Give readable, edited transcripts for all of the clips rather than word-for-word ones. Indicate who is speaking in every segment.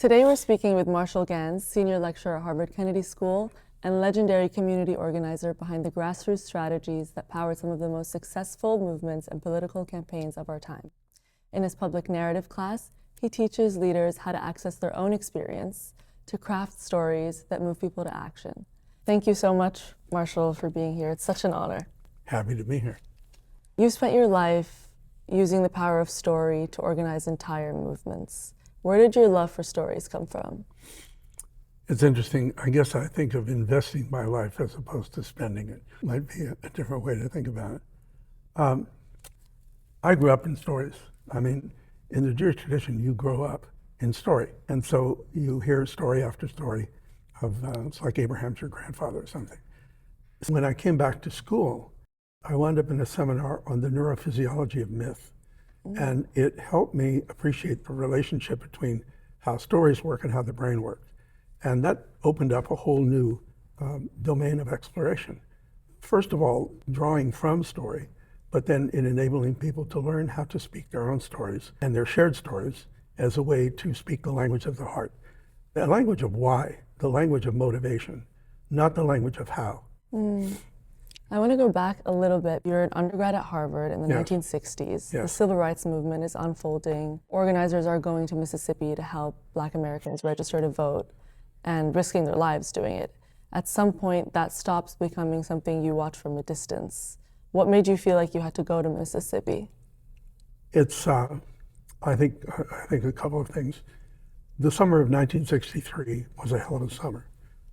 Speaker 1: Today we're speaking with Marshall Ganz, senior lecturer at Harvard Kennedy School and legendary community organizer behind the grassroots strategies that powered some of the most successful movements and political campaigns of our time. In his public narrative class, he teaches leaders how to access their own experience to craft stories that move people to action. Thank you so much, Marshall, for being here. It's such an honor.
Speaker 2: Happy to be here.
Speaker 1: You spent your life using the power of story to organize entire movements. Where did your love for stories come from?
Speaker 2: It's interesting. I guess I think of investing my life as opposed to spending it. Might be a different way to think about it. I grew up in stories. I mean, in the Jewish tradition, you grow up in story. And so you hear story after story of, it's like Abraham's your grandfather or something. When I came back to school, I wound up in a seminar on the neurophysiology of myth. And it helped me appreciate the relationship between how stories work and how the brain works. And that opened up a whole new domain of exploration. First of all, drawing from story, but then in enabling people to learn how to speak their own stories and their shared stories as a way to speak the language of the heart. The language of why, the language of motivation, not the language of how.
Speaker 1: I want to go back a little bit. You're an undergrad at Harvard in the
Speaker 2: Yes.
Speaker 1: 1960s.
Speaker 2: Yes.
Speaker 1: The civil rights movement is unfolding. Organizers are going to Mississippi to help Black Americans register to vote and risking their lives doing it. At some point, that stops becoming something you watch from a distance. What made you feel like you had to go to Mississippi?
Speaker 2: It's, I think a couple of things. The summer of 1963 was a hell of a summer.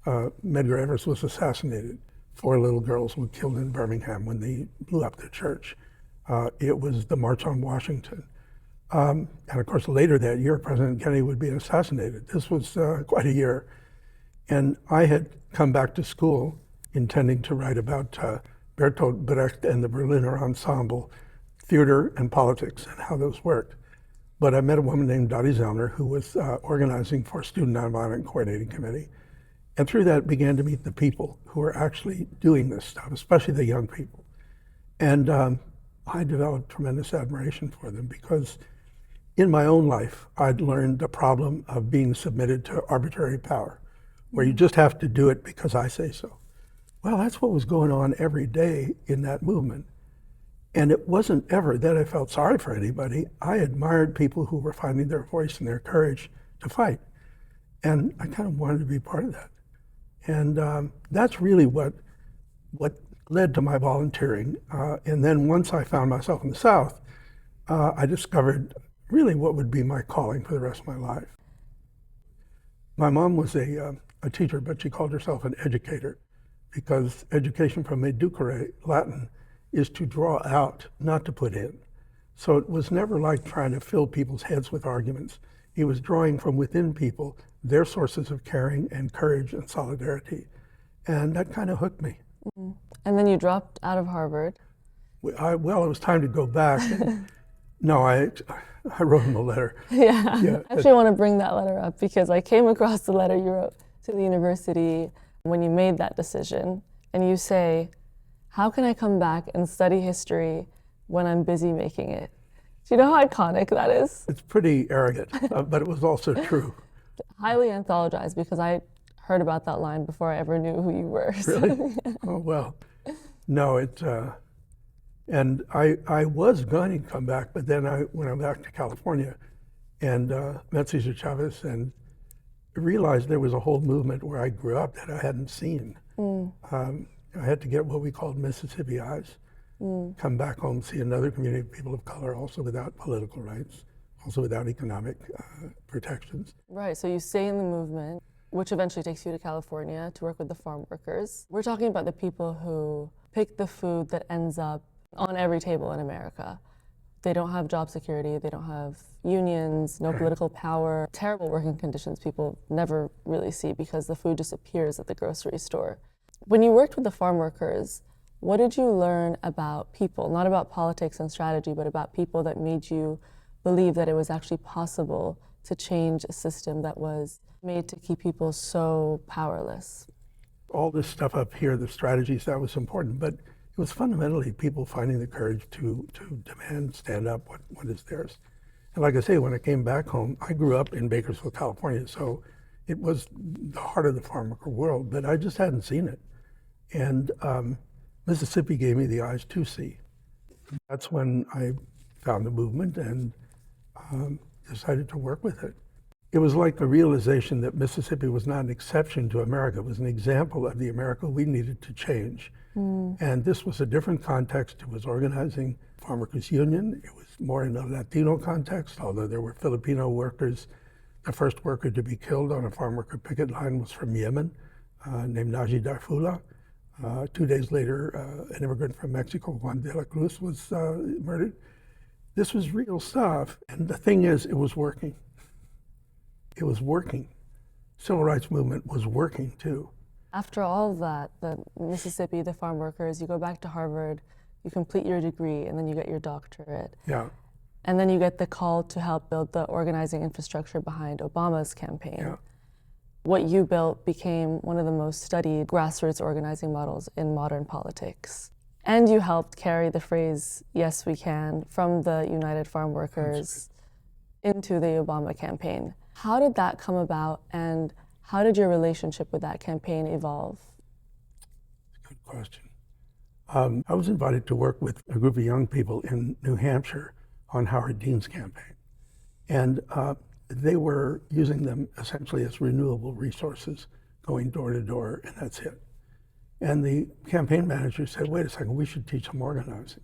Speaker 2: Medgar Evers was assassinated. 4 little girls were killed in Birmingham when they blew up the church. It was the March on Washington. And of course, later that year, President Kennedy would be assassinated. This was quite a year. And I had come back to school intending to write about Bertolt Brecht and the Berliner Ensemble, theater and politics and how those worked. But I met a woman named Dottie Zellner who was organizing for Student Nonviolent Coordinating Committee. And through that began to meet the people who were actually doing this stuff, especially the young people. And I developed tremendous admiration for them because in my own life, I'd learned the problem of being submitted to arbitrary power, where you just have to do it because I say so. Well, that's what was going on every day in that movement. And it wasn't ever that I felt sorry for anybody. I admired people who were finding their voice and their courage to fight. And I kind of wanted to be part of that. And that's really what led to my volunteering. And then once I found myself in the South, I discovered really what would be my calling for the rest of my life. My mom was a teacher, but she called herself an educator because education from educere, Latin, is to draw out, not to put in. So it was never like trying to fill people's heads with arguments. It was drawing from within people their sources of caring and courage and solidarity. And that kind of hooked me.
Speaker 1: And then you dropped out of Harvard.
Speaker 2: Well, it was time to go back. No, I wrote him a letter.
Speaker 1: Yeah. I actually want to bring that letter up because I came across the letter you wrote to the university when you made that decision. And you say, how can I come back and study history when I'm busy making it? Do you know how iconic that is?
Speaker 2: It's pretty arrogant, but it was also true.
Speaker 1: Highly anthologized because I heard about that line before I ever knew who you were.
Speaker 2: Really? Oh, well. No, and I was going to come back, but then I went back to California and met Cesar Chavez and realized there was a whole movement where I grew up that I hadn't seen. I had to get what we called Mississippi eyes, come back home, see another community of people of color, also without political rights, also without economic protections.
Speaker 1: Right, so you stay in the movement, which eventually takes you to California to work with the farm workers. We're talking about the people who pick the food that ends up on every table in America. They don't have job security, they don't have unions, no political power, terrible working conditions people never really see because the food just appears at the grocery store. When you worked with the farm workers, what did you learn about people, not about politics and strategy, but about people that made you believe that it was actually possible to change a system that was made to keep people so powerless?
Speaker 2: All this stuff up here, the strategies, that was important, but it was fundamentally people finding the courage to demand, stand up what is theirs. And like I say, when I came back home, I grew up in Bakersfield, California, so it was the heart of the farm worker world, but I just hadn't seen it. And Mississippi gave me the eyes to see. That's when I found the movement and decided to work with it. It was like a realization that Mississippi was not an exception to America. It was an example of the America we needed to change. And this was a different context. It was organizing Farm Workers Union. It was more in a Latino context, although there were Filipino workers. The first worker to be killed on a farm worker picket line was from Yemen, named Naji Darfula. 2 days later, an immigrant from Mexico, Juan de la Cruz, was murdered. This was real stuff. And the thing is, it was working. It was working. Civil rights movement was working too.
Speaker 1: After all of that, the Mississippi, the farm workers, you go back to Harvard, you complete your degree, and then you get your doctorate.
Speaker 2: Yeah.
Speaker 1: And then you get the call to help build the organizing infrastructure behind Obama's campaign.
Speaker 2: Yeah.
Speaker 1: What you built became one of the most studied grassroots organizing models in modern politics. And you helped carry the phrase, "Yes, we can," from the United Farm Workers into the Obama campaign. How did that come about, and how did your relationship with that campaign evolve?
Speaker 2: Good question. I was invited to work with a group of young people in New Hampshire on Howard Dean's campaign. And they were using them essentially as renewable resources, going door to door, and that's it. And the campaign manager said, wait a second, we should teach them organizing.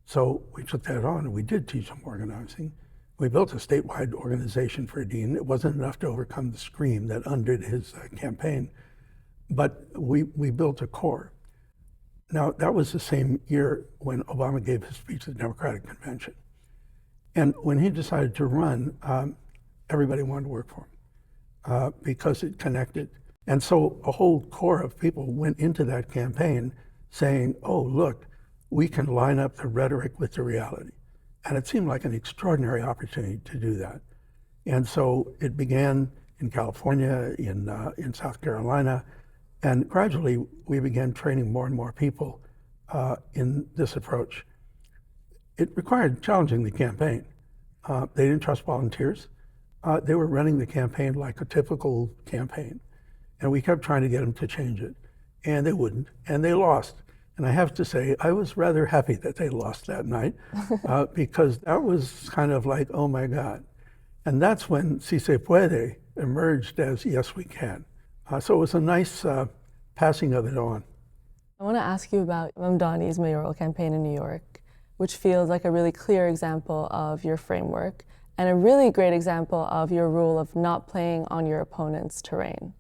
Speaker 2: So we took that on, and we did teach them organizing. We built a statewide organization for Dean. It wasn't enough to overcome the scream that undid his campaign, but we built a core. Now, that was the same year when Obama gave his speech at the Democratic Convention. And when he decided to run, everybody wanted to work for him because it connected. And so a whole core of people went into that campaign saying, oh, look, we can line up the rhetoric with the reality. And it seemed like an extraordinary opportunity to do that. And so it began in California, in South Carolina, and gradually we began training more and more people in this approach. It required challenging the campaign. They didn't trust volunteers. They were running the campaign like a typical campaign. And we kept trying to get them to change it. And they wouldn't, and they lost. And I have to say, I was rather happy that they lost that night because that was kind of like, oh my God. And that's when Si Se Puede emerged as Yes, We Can. So it was a nice passing of it on.
Speaker 1: I want to ask you about Mamdani's mayoral campaign in New York, which feels like a really clear example of your framework and a really great example of your rule of not playing on your opponent's terrain.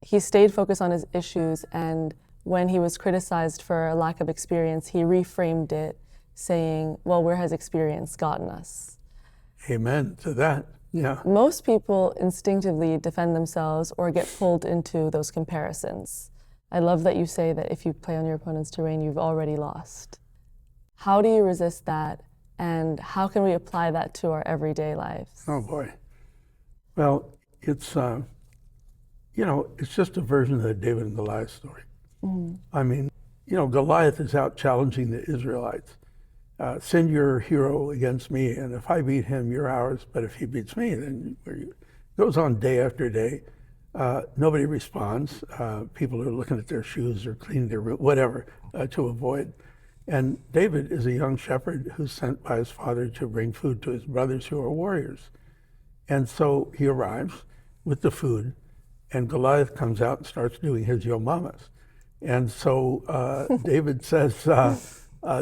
Speaker 1: He stayed focused on his issues, and when he was criticized for a lack of experience, he reframed it saying, well, where has experience gotten us?
Speaker 2: Amen to that, yeah.
Speaker 1: Most people instinctively defend themselves or get pulled into those comparisons. I love that you say that if you play on your opponent's terrain, you've already lost. How do you resist that, and how can we apply that to our everyday lives?
Speaker 2: Oh boy. Well, it's, it's just a version of the David and Goliath story. I mean, Goliath is out challenging the Israelites. Send your hero against me, and if I beat him, you're ours, but if he beats me, then it goes on day after day. Nobody responds. People are looking at their shoes or cleaning their room, whatever, to avoid. And David is a young shepherd who's sent by his father to bring food to his brothers who are warriors. And so he arrives with the food, and Goliath comes out and starts doing his yo mamas. And so David says,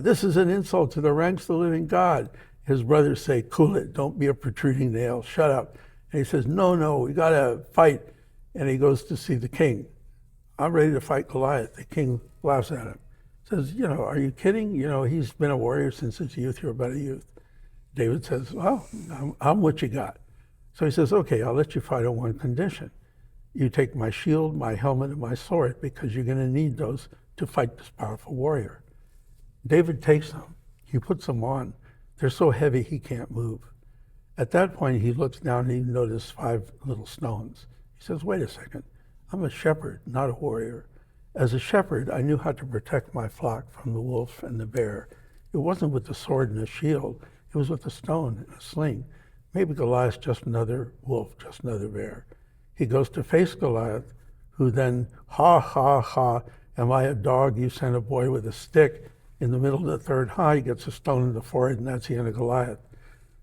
Speaker 2: this is an insult to the ranks of the living God. His brothers say, cool it, don't be a protruding nail, shut up. And he says, no, we gotta fight. And he goes to see the king. I'm ready to fight Goliath. The king laughs at him. Says, are you kidding? He's been a warrior since his youth, you're but a youth. David says, well, I'm what you got. So he says, okay, I'll let you fight on one condition. You take my shield, my helmet, and my sword, because you're going to need those to fight this powerful warrior. David takes them. He puts them on. They're so heavy he can't move. At that point, he looks down and he notices 5 little stones. He says, wait a second. I'm a shepherd, not a warrior. As a shepherd, I knew how to protect my flock from the wolf and the bear. It wasn't with the sword and the shield. It was with a stone and a sling. Maybe Goliath's just another wolf, just another bear. He goes to face Goliath, who then, ha, ha, ha, am I a dog? You sent a boy with a stick. In the middle of the third ha, he gets a stone in the forehead, and that's the end of Goliath.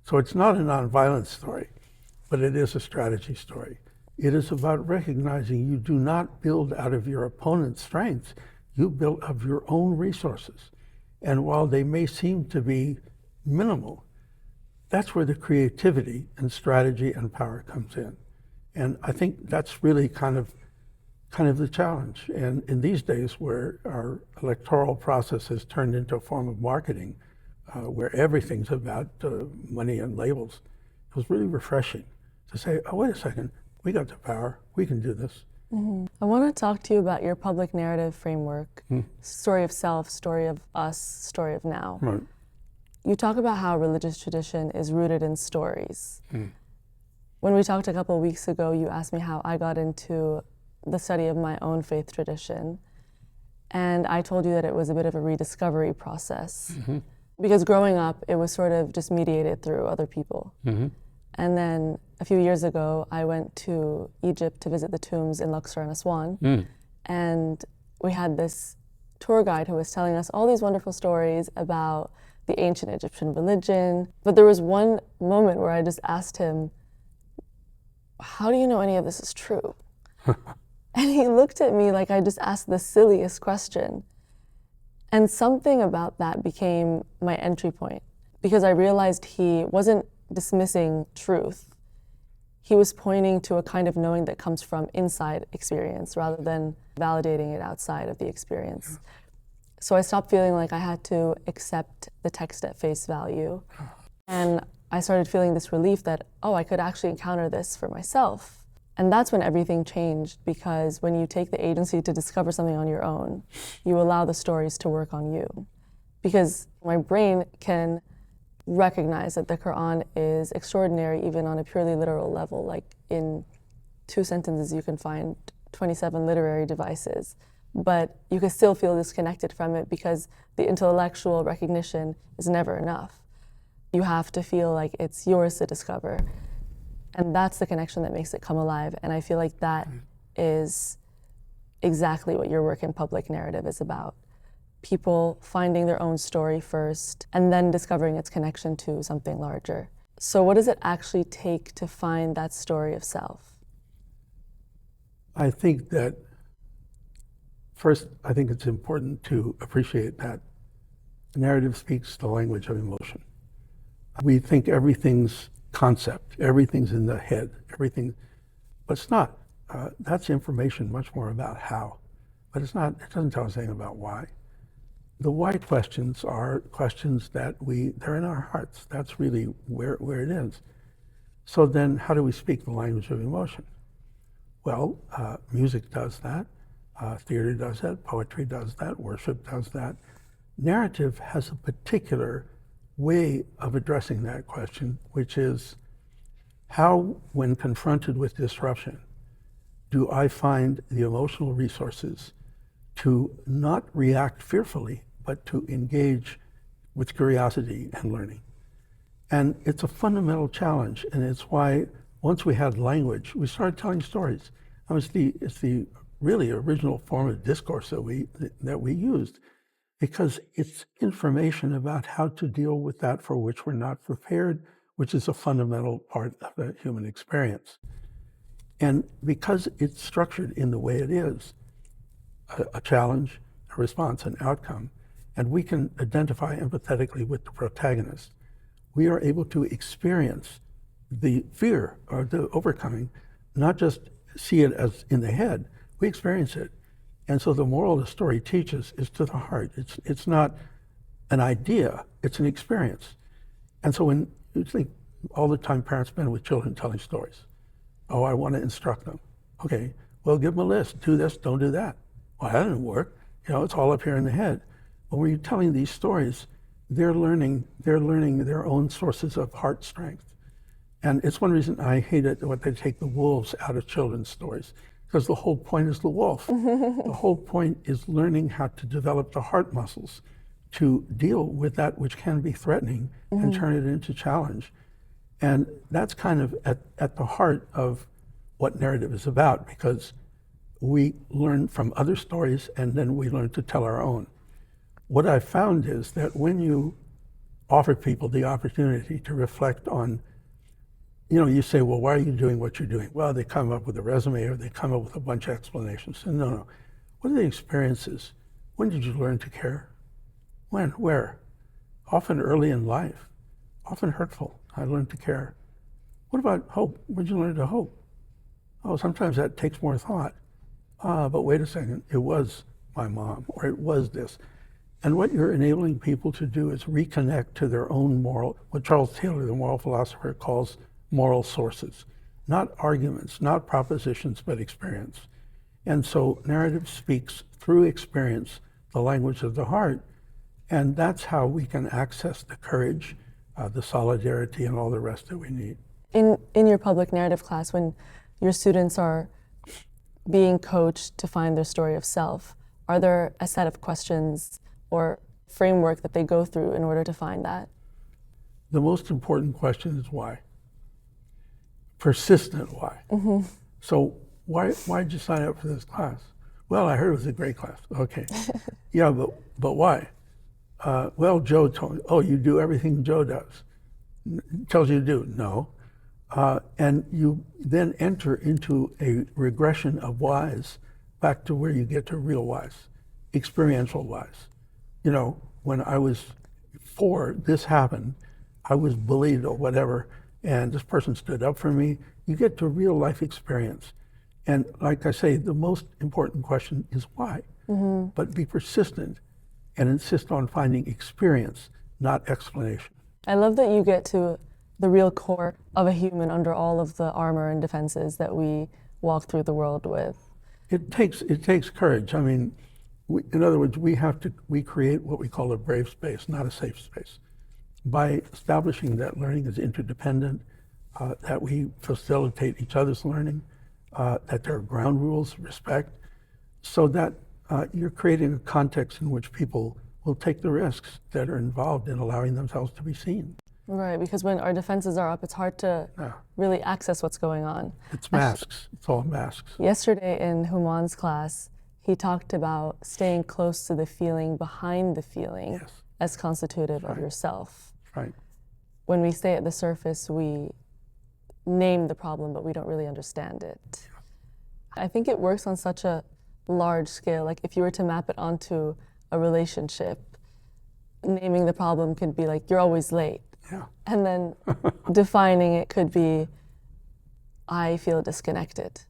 Speaker 2: So it's not a nonviolent story, but it is a strategy story. It is about recognizing you do not build out of your opponent's strengths, you build of your own resources. And while they may seem to be minimal, that's where the creativity and strategy and power comes in. And I think that's really kind of the challenge. And in these days where our electoral process has turned into a form of marketing, where everything's about money and labels, it was really refreshing to say, oh, wait a second, we got the power, we can do this.
Speaker 1: Mm-hmm. I want to talk to you about your public narrative framework, story of self, story of us, story of now.
Speaker 2: Right.
Speaker 1: You talk about how religious tradition is rooted in stories. When we talked a couple of weeks ago, you asked me how I got into the study of my own faith tradition. And I told you that it was a bit of a rediscovery process. Because growing up, it was sort of just mediated through other people. And then a few years ago, I went to Egypt to visit the tombs in Luxor and Aswan. And we had this tour guide who was telling us all these wonderful stories about the ancient Egyptian religion. But there was one moment where I just asked him, how do you know any of this is true? And he looked at me like I just asked the silliest question. And something about that became my entry point, because I realized he wasn't dismissing truth. He was pointing to a kind of knowing that comes from inside experience rather than validating it outside of the experience. So I stopped feeling like I had to accept the text at face value. And I started feeling this relief that, oh, I could actually encounter this for myself. And that's when everything changed, because when you take the agency to discover something on your own, you allow the stories to work on you. Because my brain can recognize that the Quran is extraordinary even on a purely literal level. Like in 2 sentences you can find 27 literary devices, but you can still feel disconnected from it because the intellectual recognition is never enough. You have to feel like it's yours to discover. And that's the connection that makes it come alive. And I feel like that is exactly what your work in public narrative is about. People finding their own story first and then discovering its connection to something larger. So what does it actually take to find that story of self?
Speaker 2: I think that first, I think it's important to appreciate that narrative speaks the language of emotion. We think everything's concept, everything's in the head, everything, but it's not. That's information much more about how, but it's not, it doesn't tell us anything about why. The why questions are questions that they're in our hearts. That's really where it is. So then how do we speak the language of emotion? Well, music does that, theater does that, poetry does that, worship does that. Narrative has a particular way of addressing that question, which is how, when confronted with disruption, do I find the emotional resources to not react fearfully, but to engage with curiosity and learning. And it's a fundamental challenge, and it's why once we had language, we started telling stories. I mean, it's the really original form of discourse that we used, because it's information about how to deal with that for which we're not prepared, which is a fundamental part of the human experience. And because it's structured in the way it is, a challenge, a response, an outcome, and we can identify empathetically with the protagonist, we are able to experience the fear or the overcoming, not just see it as in the head, we experience it. And so the moral the story teaches is to the heart. It's not an idea, it's an experience. And so when you think all the time parents spend with children telling stories, oh, I want to instruct them. Okay, well, give them a list, do this, don't do that. Well, that didn't work. You know, it's all up here in the head. But when you're telling these stories, they're learning their own sources of heart strength. And it's one reason I hate it when they take the wolves out of children's stories, because the whole point is the wolf. The whole point is learning how to develop the heart muscles to deal with that which can be threatening and turn it into challenge. And that's kind of at the heart of what narrative is about, because we learn from other stories and then we learn to tell our own. What I found is that when you offer people the opportunity to reflect on, you say, well, why are you doing what you're doing? Well, they come up with a resume or they come up with a bunch of explanations. And no. What are the experiences? When did you learn to care? When? Where? Often early in life, often hurtful. I learned to care. What about hope? When did you learn to hope? Oh, sometimes that takes more thought. But wait a second, it was my mom, or it was this. And what you're enabling people to do is reconnect to their own what Charles Taylor, the moral philosopher, calls moral sources. Not arguments, not propositions, but experience. And so narrative speaks through experience, the language of the heart, and that's how we can access the courage, the solidarity, and all the rest that we need.
Speaker 1: In your public narrative class, when your students are being coached to find their story of self, are there a set of questions or framework that they go through in order to find that?
Speaker 2: The most important question is why. Persistent why. So why did you sign up for this class? Well, I heard it was a great class. Okay. Yeah, but why? Well, Joe told me. Oh, you do everything Joe does. Tells you to do. No. And you then enter into a regression of whys back to where you get to real whys, experiential whys. When I was 4, this happened. I was bullied or whatever, and this person stood up for me. You get to real life experience. And like I say, the most important question is why. But be persistent and insist on finding experience, not explanation.
Speaker 1: I love that you get to the real core of a human under all of the armor and defenses that we walk through the world with.
Speaker 2: It takes courage. I mean, in other words, we create what we call a brave space, not a safe space. By establishing that learning is interdependent, that we facilitate each other's learning, that there are ground rules, respect, so that you're creating a context in which people will take the risks that are involved in allowing themselves to be seen.
Speaker 1: Right, because when our defenses are up, it's hard to really access what's going on.
Speaker 2: It's masks. It's all masks.
Speaker 1: Yesterday in Human's class, he talked about staying close to the feeling behind the feeling as constitutive of yourself.
Speaker 2: Right.
Speaker 1: When we stay at the surface, we name the problem, but we don't really understand it. I think it works on such a large scale. Like if you were to map it onto a relationship, naming the problem could be like, you're always late.
Speaker 2: Yeah.
Speaker 1: And then defining it could be, I feel disconnected.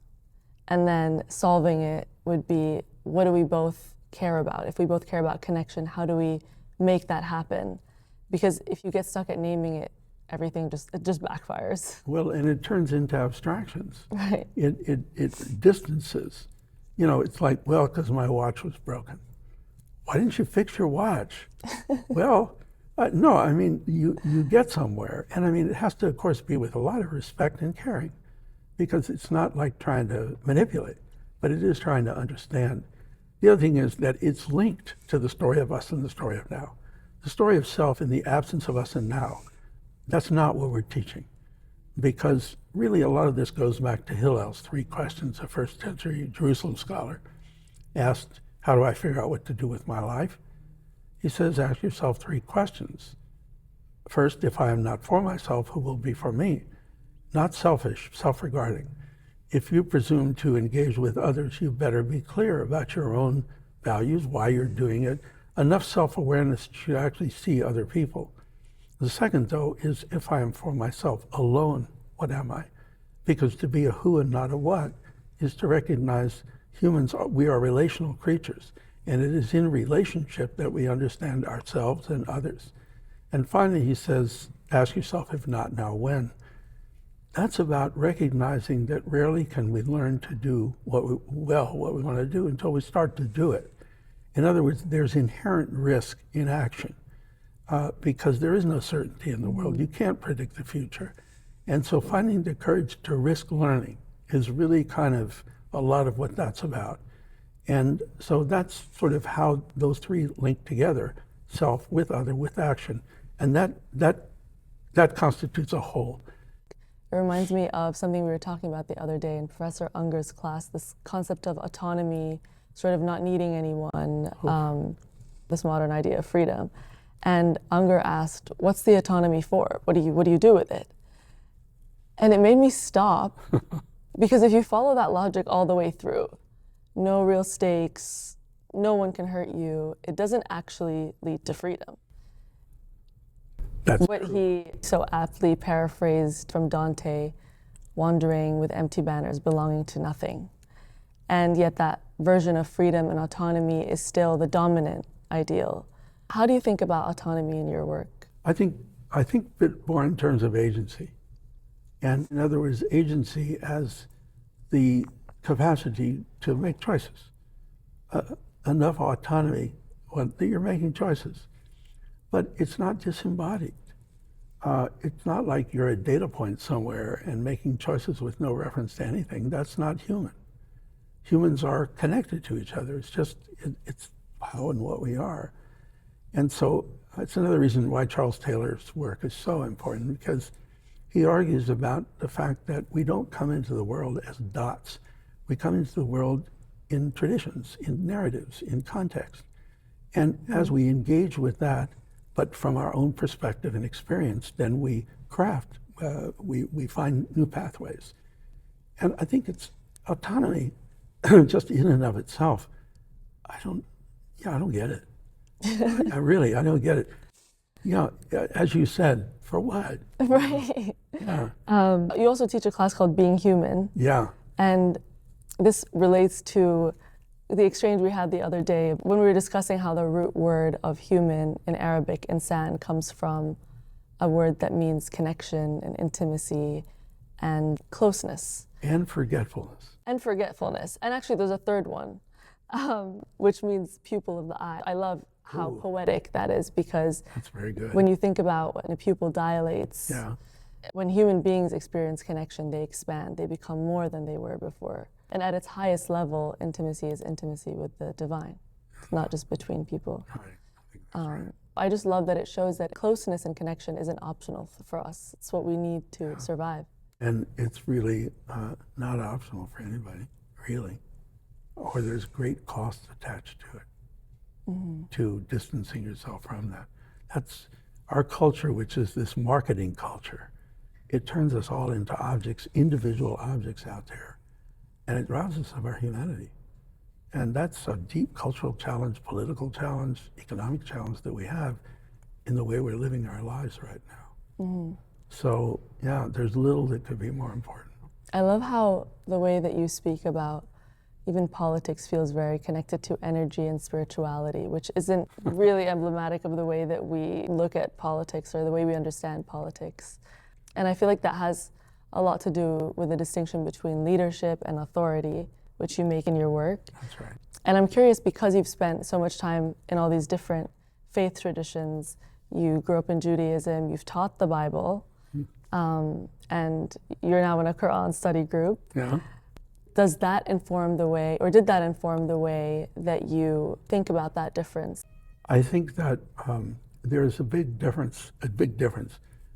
Speaker 1: And then solving it would be, what do we both care about? If we both care about connection, how do we make that happen? Because if you get stuck at naming it, everything just backfires.
Speaker 2: Well, and it turns into abstractions.
Speaker 1: Right.
Speaker 2: It distances. It's like, well, because my watch was broken. Why didn't you fix your watch? Well, no, I mean, you get somewhere. And I mean, it has to, of course, be with a lot of respect and caring, because it's not like trying to manipulate, but it is trying to understand. The other thing is that it's linked to the story of us and the story of now. The story of self in the absence of us and now, that's not what we're teaching. Because really a lot of this goes back to Hillel's 3 questions, a first century Jerusalem scholar asked, how do I figure out what to do with my life? He says, ask yourself 3 questions. First, if I am not for myself, who will be for me? Not selfish, self-regarding. If you presume to engage with others, you better be clear about your own values, why you're doing it, enough self-awareness to actually see other people. The second, though, is if I am for myself alone, what am I? Because to be a who and not a what is to recognize we are relational creatures, and it is in relationship that we understand ourselves and others. And finally, he says, ask yourself, if not now, when? That's about recognizing that rarely can we learn to do what we want to do until we start to do it. In other words, there's inherent risk in action because there is no certainty in the world. You can't predict the future. And so finding the courage to risk learning is really kind of a lot of what that's about. And so that's sort of how those 3 link together. self, with other, with action. And that constitutes a whole.
Speaker 1: It reminds me of something we were talking about the other day in Professor Unger's class, this concept of autonomy, sort of not needing anyone, this modern idea of freedom. And Unger asked, what's the autonomy for? What do you do with it? And it made me stop, because if you follow that logic all the way through, no real stakes, no one can hurt you, it doesn't actually lead to freedom.
Speaker 2: That's
Speaker 1: what
Speaker 2: true.
Speaker 1: He so aptly paraphrased from Dante, wandering with empty banners belonging to nothing. And yet that version of freedom and autonomy is still the dominant ideal. How do you think about autonomy in your work?
Speaker 2: I think that more in terms of agency. And in other words, agency as the capacity to make choices. Enough autonomy that you're making choices. But it's not disembodied. It's not like you're a data point somewhere and making choices with no reference to anything. That's not human. Humans are connected to each other. It's just, it's how and what we are. And so it's another reason why Charles Taylor's work is so important, because he argues about the fact that we don't come into the world as dots. We come into the world in traditions, in narratives, in context. And as we engage with that, but from our own perspective and experience, then we craft, we find new pathways. And I think it's autonomy, just in and of itself. I don't get it. I don't get it. You know, as you said, for what?
Speaker 1: Right.
Speaker 2: Yeah.
Speaker 1: You also teach a class called Being Human.
Speaker 2: Yeah.
Speaker 1: And this relates to the exchange we had the other day when we were discussing how the root word of human in Arabic, insan, comes from a word that means connection and intimacy and closeness.
Speaker 2: And forgetfulness.
Speaker 1: And forgetfulness. And actually there's a third one, which means pupil of the eye. I love how poetic that is, because
Speaker 2: That's very good.
Speaker 1: when you think about when a pupil dilates,
Speaker 2: Yeah.
Speaker 1: when human beings experience connection, they expand, they become more than they were before. And at its highest level, intimacy is intimacy with the divine, not just between people.
Speaker 2: Right. I think that's right.
Speaker 1: I just love that it shows that closeness and connection isn't optional for us. It's what we need to survive.
Speaker 2: And it's really not optional for anybody, really. Or there's great cost attached to it, to distancing yourself from that. That's our culture, which is this marketing culture. It turns us all into objects, individual objects out there. And it robs us of our humanity. And that's a deep cultural challenge, political challenge, economic challenge that we have in the way we're living our lives right now. So, yeah, there's little that could be more important.
Speaker 1: I love how the way that you speak about even politics feels very connected to energy and spirituality, which isn't really emblematic of the way that we look at politics or the way we understand politics. And I feel like that has a lot to do with the distinction between leadership and authority, which you make in your work.
Speaker 2: That's right.
Speaker 1: And I'm curious, because you've spent so much time in all these different faith traditions, you grew up in Judaism, you've taught the Bible, and you're now in a Quran study group.
Speaker 2: Yeah.
Speaker 1: Does that inform the way, or did that inform the way that you think about that difference?
Speaker 2: I think that there's a big difference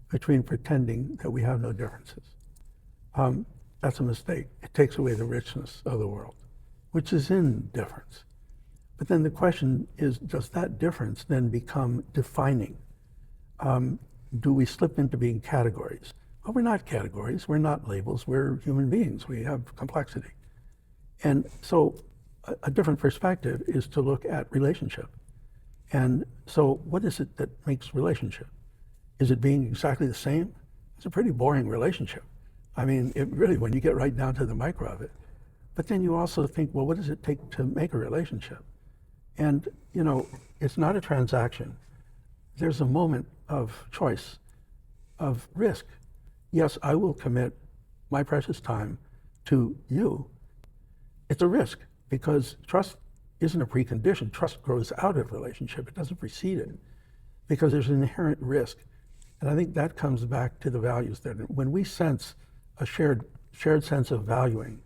Speaker 2: between pretending that we have no differences. That's a mistake. It takes away the richness of the world, which is in difference. But then the question is, does that difference then become defining? Do we slip into being categories? Well, we're not categories, we're not labels, we're human beings, we have complexity. And so a different perspective is to look at relationship. And so what is it that makes relationship? Is it being exactly the same? It's a pretty boring relationship. I mean, it really, when you get right down to the micro of it. But then you also think, well, what does it take to make a relationship? And, you know, it's not a transaction. There's a moment of choice, of risk. Yes, I will commit my precious time to you. It's a risk, because trust isn't a precondition. Trust grows out of relationship. It doesn't precede it, because there's an inherent risk. And I think that comes back to the values that when we sense a shared sense of valuing,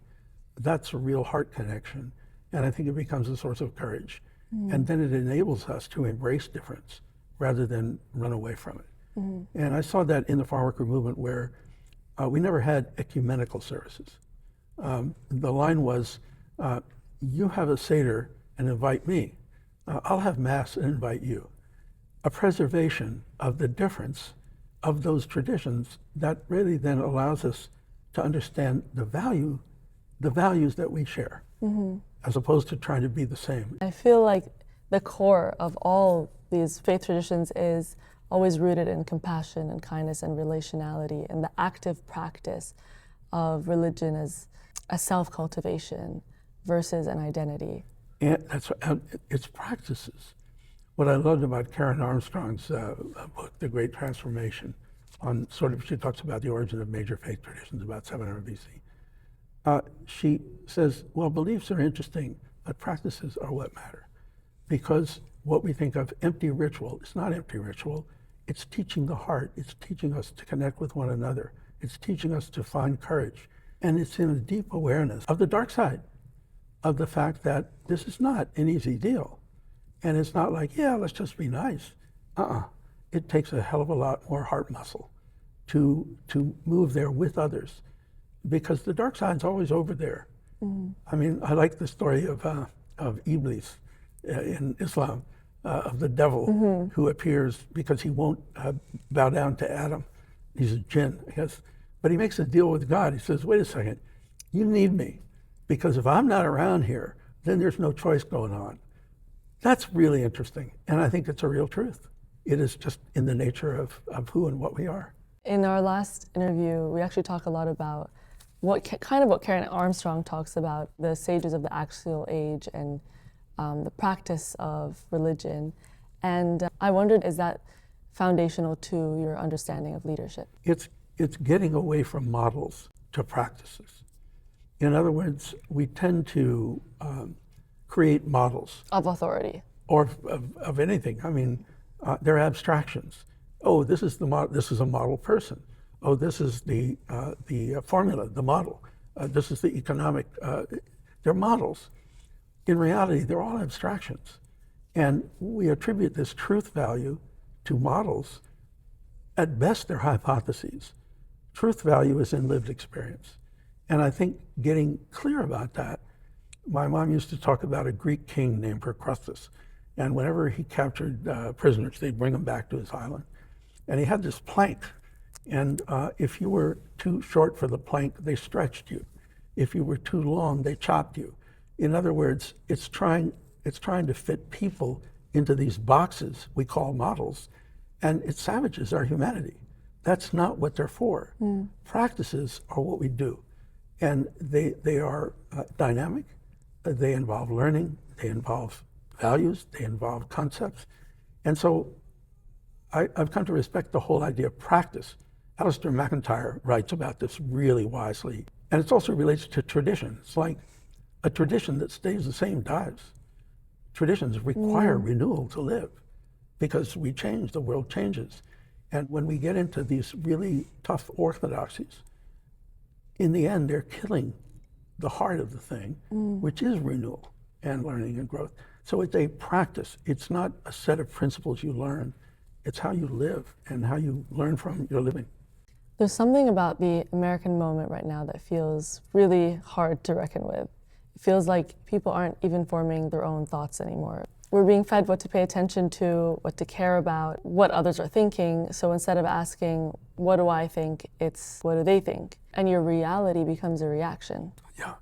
Speaker 2: that's a real heart connection. And I think it becomes a source of courage. And then it enables us to embrace difference rather than run away from it. And I saw that in the farm worker movement where we never had ecumenical services. The line was, you have a Seder and invite me. I'll have Mass and invite you. A preservation of the difference of those traditions that really then allows us to understand the values that we share, as opposed to trying to be the same.
Speaker 1: I feel like the core of all these faith traditions is always rooted in compassion and kindness and relationality and the active practice of religion as a self-cultivation versus an identity.
Speaker 2: And it's practices. What I loved about Karen Armstrong's book, The Great Transformation, on she talks about the origin of major faith traditions about 700 BC. She says, well, beliefs are interesting, but practices are what matter. Because what we think of empty ritual, it's not empty ritual. It's teaching the heart. It's teaching us to connect with one another. It's teaching us to find courage. And it's in a deep awareness of the dark side, of the fact that this is not an easy deal. And it's not like, yeah, let's just be nice. It takes a hell of a lot more heart muscle to move there with others, because the dark side's always over there. I mean, I like the story of Iblis in Islam, of the devil who appears because he won't bow down to Adam. He's a jinn, I guess. But he makes a deal with God. He says, wait a second, you need me, because if I'm not around here, then there's no choice going on. That's really interesting, and I think it's a real truth. It is just in the nature of who and what we are.
Speaker 1: In our last interview, we actually talk a lot about what Karen Armstrong talks about, the sages of the axial age and the practice of religion. And I wondered, is that foundational to your understanding of leadership?
Speaker 2: It's getting away from models to practices. In other words, we tend to create models.
Speaker 1: Of authority.
Speaker 2: Or of anything. I mean, they're abstractions. Oh, this is this is a model person. Oh, this is the formula, the model. This is the economic. They're models. In reality, they're all abstractions. And we attribute this truth value to models. At best, they're hypotheses. Truth value is in lived experience. And I think getting clear about that, my mom used to talk about a Greek king named Procrustes. And whenever he captured prisoners, they'd bring them back to his island. And he had this plank. And if you were too short for the plank, they stretched you. If you were too long, they chopped you. In other words, it's trying to fit people into these boxes we call models, and it savages our humanity. That's not what they're for. Practices are what we do, and they are dynamic. They involve learning. They involve values. They involve concepts. And so I've come to respect the whole idea of practice. Alistair McIntyre writes about this really wisely. And it also relates to tradition. It's like a tradition that stays the same dies. Traditions require renewal to live because we change, the world changes. And when we get into these really tough orthodoxies, in the end, they're killing the heart of the thing, which is renewal and learning and growth. So it's a practice. It's not a set of principles you learn. It's how you live and how you learn from your living.
Speaker 1: There's something about the American moment right now that feels really hard to reckon with. It feels like people aren't even forming their own thoughts anymore. We're being fed what to pay attention to, what to care about, what others are thinking. So instead of asking, what do I think, it's what do they think? And your reality becomes a reaction.
Speaker 2: Yeah,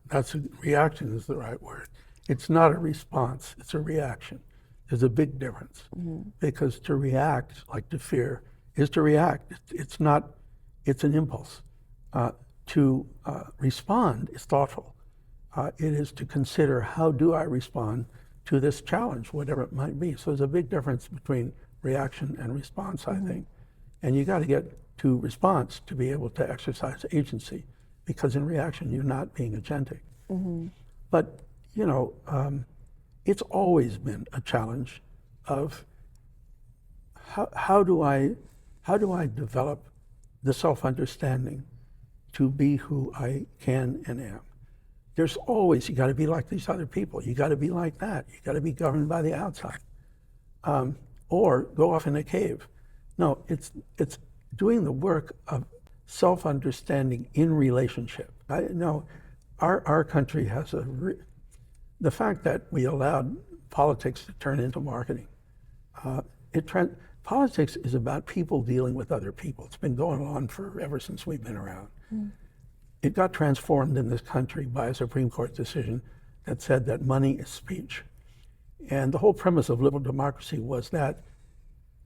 Speaker 2: reaction is the right word. It's not a response, it's a reaction. There's a big difference. Because to react, like to fear, is to react. It's an impulse. To respond is thoughtful. It is to consider, how do I respond to this challenge, whatever it might be. So there's a big difference between reaction and response, I think. And you got to get to response to be able to exercise agency, because in reaction, you're not being agentic. But, you know, it's always been a challenge of how do I develop the self-understanding to be who I can and am, there's always, you got to be like these other people. You got to be like that. You got to be governed by the outside. Or go off in a cave. No, it's doing the work of self-understanding in relationship. Our country has the fact that we allowed politics to turn into marketing. Politics is about people dealing with other people. It's been going on ever since we've been around. It got transformed in this country by a Supreme Court decision that said that money is speech. And the whole premise of liberal democracy was that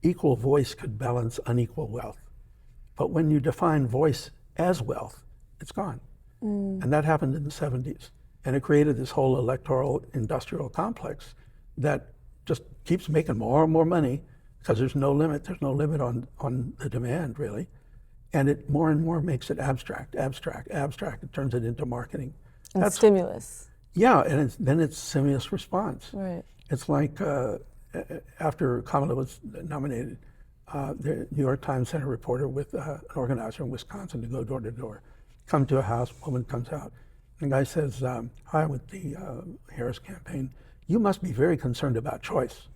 Speaker 2: equal voice could balance unequal wealth. But when you define voice as wealth, it's gone. And that happened in the 70s. And it created this whole electoral industrial complex that just keeps making more and more money because there's no limit. There's no limit on the demand, really. And it more and more makes it abstract. It turns it into marketing.
Speaker 1: And stimulus.
Speaker 2: Yeah, and then it's stimulus response.
Speaker 1: Right.
Speaker 2: It's like after Kamala was nominated, the New York Times sent a reporter with an organizer in Wisconsin to go door to door. Come to a house, woman comes out. The guy says, hi, with the Harris campaign. You must be very concerned about choice.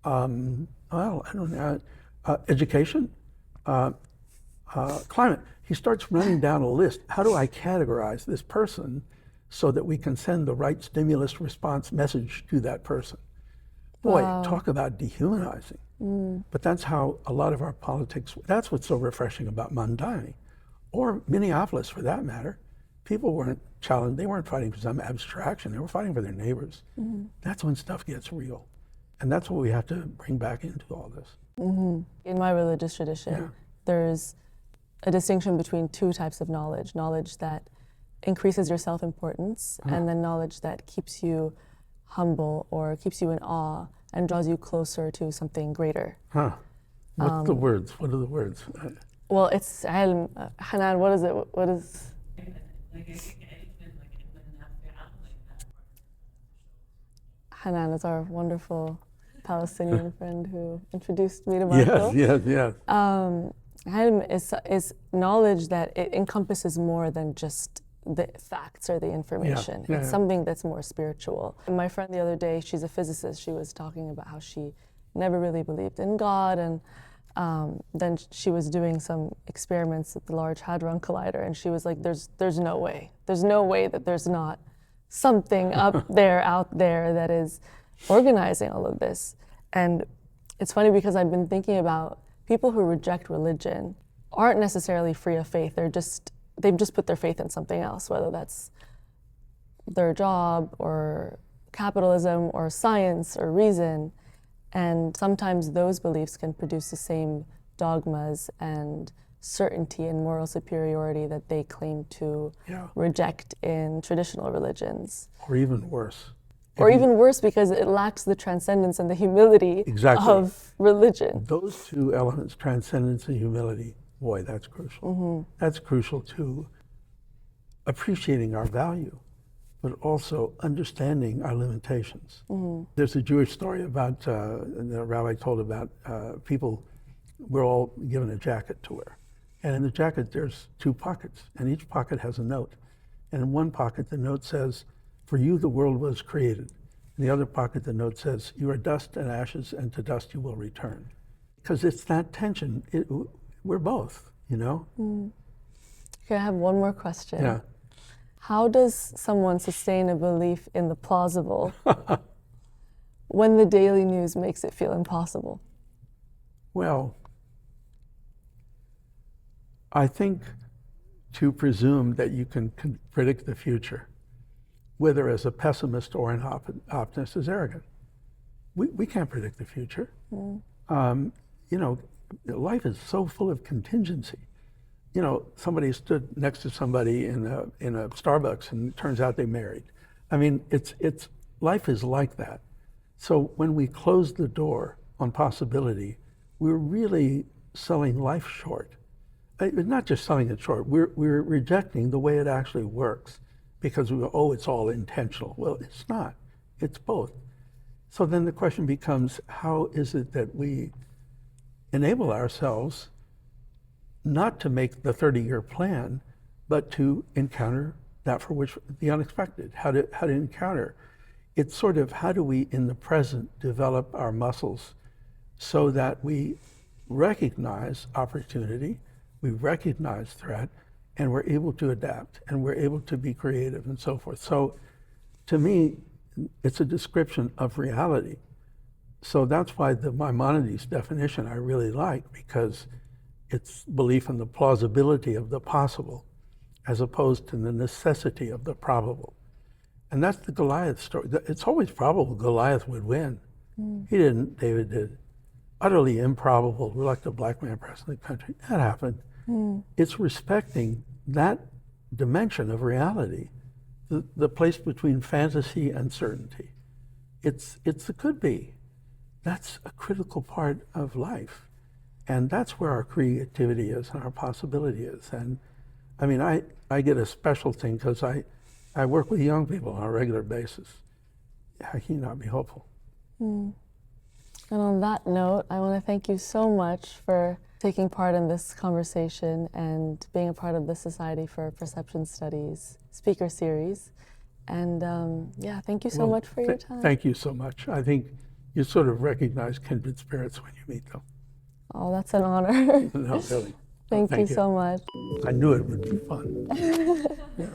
Speaker 2: Well, I don't know. Education, climate. He starts running down a list. How do I categorize this person so that we can send the right stimulus response message to that person? Boy,
Speaker 1: Wow.
Speaker 2: Talk about dehumanizing. But that's how a lot of our politics, that's what's so refreshing about Mondani, or Minneapolis for that matter. People weren't challenged, they weren't fighting for some abstraction, they were fighting for their neighbors. That's when stuff gets real. And that's what we have to bring back into all this.
Speaker 1: In my religious tradition, there's a distinction between two types of knowledge. Knowledge that increases your self-importance, and then knowledge that keeps you humble or keeps you in awe and draws you closer to something greater.
Speaker 2: What's the words? What are the words?
Speaker 1: Well, it's ilm. Hanan, what is it? What is... Hanan is our wonderful Palestinian friend who introduced me to Marshall.
Speaker 2: Yes.
Speaker 1: Ilm is knowledge that it encompasses more than just the facts or the information.
Speaker 2: Yeah.
Speaker 1: It's something that's more spiritual. And my friend the other day, she's a physicist, she was talking about how she never really believed in God, and then she was doing some experiments at the Large Hadron Collider, and she was like, there's no way. There's no way that there's not something up there, out there, that is organizing all of this. And it's funny because I've been thinking about people who reject religion aren't necessarily free of faith. They've just put their faith in something else, whether that's their job or capitalism or science or reason. And sometimes those beliefs can produce the same dogmas and certainty and moral superiority that they claim to reject in traditional religions.
Speaker 2: Or even worse.
Speaker 1: Or even worse, because it lacks the transcendence and the humility of religion.
Speaker 2: Those two elements, transcendence and humility, boy, that's crucial. That's crucial to appreciating our value, but also understanding our limitations. There's a Jewish story about, the rabbi told about people, we're all given a jacket to wear. And in the jacket, there's two pockets, and each pocket has a note. And in one pocket, the note says, "For you the world was created." In the other pocket, the note says, "You are dust and ashes, and to dust you will return." Because it's that tension. We're both, you know?
Speaker 1: Okay, I have one more question.
Speaker 2: Yeah.
Speaker 1: How does someone sustain a belief in the plausible when the daily news makes it feel impossible?
Speaker 2: Well, I think to presume that you can predict the future, whether as a pessimist or an optimist, is arrogant. We can't predict the future. You know, life is so full of contingency. You know, somebody stood next to somebody in a Starbucks, and it turns out they married. I mean, it's life is like that. So when we close the door on possibility, we're really selling life short. Not just selling it short. We're rejecting the way it actually works, because we go, oh, it's all intentional. Well, it's not. It's both. So then the question becomes, how is it that we enable ourselves not to make the 30-year plan, but to encounter that for which the unexpected, how to encounter. It's sort of how do we in the present develop our muscles so that we recognize opportunity, we recognize threat, and we're able to adapt, and we're able to be creative and so forth. So to me, it's a description of reality. So that's why the Maimonides definition I really like, because it's belief in the plausibility of the possible as opposed to the necessity of the probable. And that's the Goliath story. It's always probable Goliath would win. He didn't, David did. Utterly improbable, reluctant black man president of the country. That happened. It's respecting that dimension of reality, the place between fantasy and certainty. It's the could be. That's a critical part of life. And that's where our creativity is and our possibility is. And I mean, I get a special thing because I work with young people on a regular basis. How can you not be hopeful?
Speaker 1: And on that note, I want to thank you so much for taking part in this conversation and being a part of the Society for Perception Studies speaker series. And yeah, thank you so much for your time.
Speaker 2: Thank you so much. I think you sort of recognize kindred spirits when you meet them.
Speaker 1: Oh, that's an honor.
Speaker 2: No, really.
Speaker 1: Thank you so much.
Speaker 2: I knew it would be fun. Yeah.